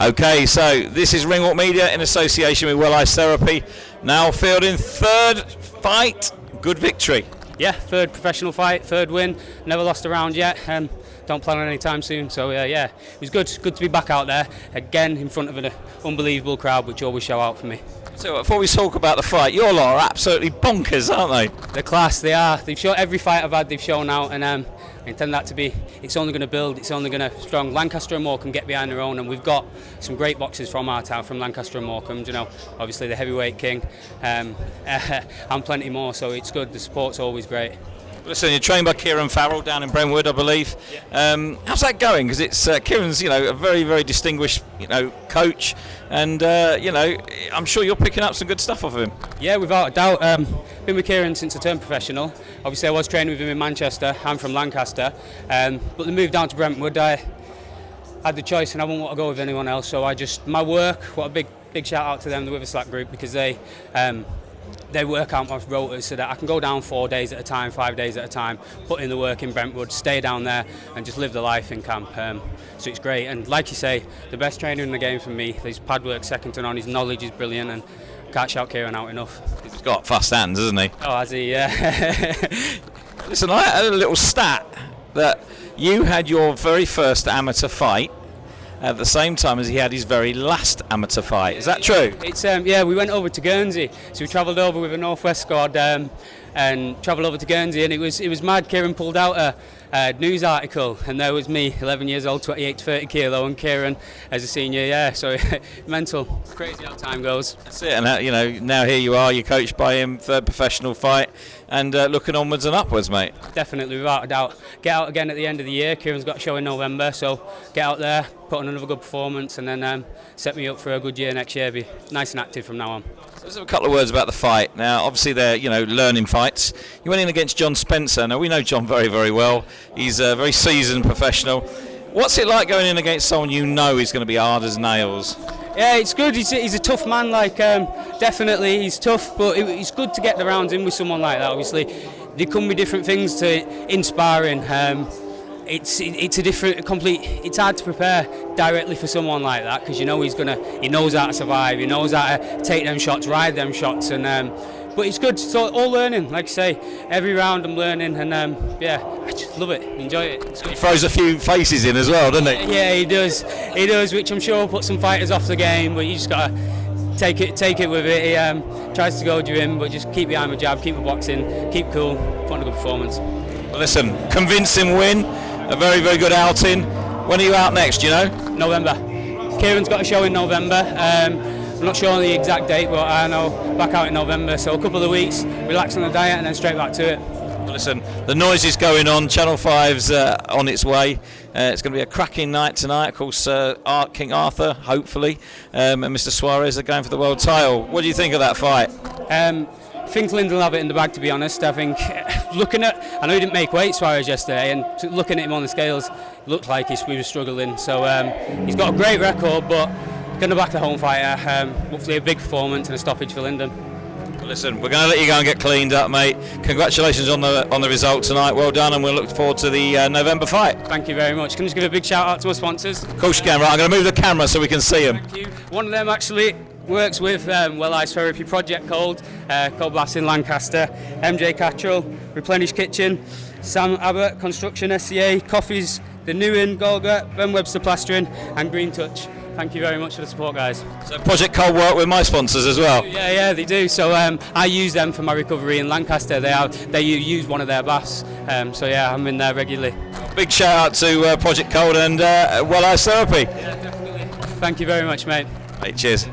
Okay, so this is Ringwalk Media in association with Well Ice Therapy. Now fielding third fight, good victory. Yeah, third professional fight, third win. Never lost a round yet. Don't plan on any time soon. So yeah, it was good to be back out there again in front of an unbelievable crowd, which always show out for me. So before we talk about the fight, your lot are absolutely bonkers, aren't they? They're class. They are. They've shown every fight I've had. They've shown out, and I intend that to be. It's only going to build. It's only going to strong. Lancaster and Morecambe get behind their own, and we've got some great boxers from our town, from Lancaster and Morecambe. You know, obviously the heavyweight king, and plenty more. So it's good. The support's always great. Listen, you're trained by Kieran Farrell down in Brentwood, I believe. Yeah. How's that going? Because it's Kieran's, a very, very distinguished, coach, and I'm sure you're picking up some good stuff off of him. Yeah, without a doubt. Been with Kieran since I turned professional. Obviously, I was training with him in Manchester. I'm from Lancaster, but they moved down to Brentwood. I had the choice, and I wouldn't want to go with anyone else. So my work. What a big shout out to them, the Witherslack group, because they work out my rotas so that I can go down 4 days at a time, 5 days at a time, put in the work in Brentwood, stay down there and just live the life in camp. So it's great, and like you say, the best trainer in the game for me. His pad work second to none, his knowledge is brilliant, and can't shout Kieran out enough. He's got fast hands, hasn't he? Oh, has he? Yeah. Listen, I had a little stat that you had your very first amateur fight at the same time as he had his very last amateur fight. Is that true? It's we went over to Guernsey, so we travelled over with a Northwest squad and travelled over to Guernsey, and it was mad. Kieran pulled out a news article, and there was me, 11 years old, 28 to 30 kilo, and Kieran as a senior. Yeah, so mental. It's crazy how time goes. That's it, and now here you are, you're coached by him, third professional fight, and looking onwards and upwards, mate. Definitely, without a doubt. Get out again at the end of the year. Kieran's got a show in November, so get out there, put on another good performance, and then set me up for a good year next year. Be nice and active from now on. So let's have a couple of words about the fight. Now, obviously they're learning fights. You went in against John Spencer. Now we know John very, very well. He's a very seasoned professional. What's it like going in against someone you know is going to be hard as nails? Yeah, it's good. He's a tough man. Definitely, he's tough, but it's good to get the rounds in with someone like that. Obviously, there can be different things in sparring. It's a different, complete. It's hard to prepare directly for someone like that because he knows how to survive. He knows how to take them shots, ride them shots, and. But it's good. It's all learning. Like I say, every round I'm learning, and I just love it. Enjoy it. He throws a few faces in as well, doesn't he? Yeah, he does. He does, which I'm sure will put some fighters off the game. But you just gotta take it with it. He tries to goad you in, but just keep behind the jab, keep the boxing, keep cool, put on a good performance. Well, listen, convincing win, a very, very good outing. When are you out next? Do you know? November. Kieran's got a show in November. I'm not sure on the exact date, but I know back out in November. So a couple of weeks, relax on the diet, and then straight back to it. Well, listen, the noise is going on. Channel 5's on its way. It's going to be a cracking night tonight. Of course, King Arthur, hopefully, and Mr. Suarez are going for the world title. What do you think of that fight? I think Lyndon will have it in the bag, to be honest. I think I know he didn't make weight, Suarez, yesterday, and looking at him on the scales, it looked like he was struggling. So he's got a great record, but going to back the home fighter. Hopefully a big performance and a stoppage for Lyndon. Well, listen, we're going to let you go and get cleaned up, mate. Congratulations on the result tonight. Well done, and we'll look forward to the November fight. Thank you very much. Can I just give a big shout out to our sponsors? Of course you can. Right, I'm going to move the camera so we can see them. Thank you. One of them actually works with Well Ice Therapy Project Cold Blast in Lancaster, MJ Cattrall, Replenish Kitchen, Sam Abbott Construction SCA, Coffees, The Newen, Golga, Ben Webster Plastering, and Green Touch. Thank you very much for the support, guys. So Project Cold work with my sponsors as well? Yeah, they do. So I use them for my recovery in Lancaster. They use one of their baths. So yeah, I'm in there regularly. Big shout out to Project Cold and Well Ice Therapy. Yeah, definitely. Thank you very much, mate. Cheers.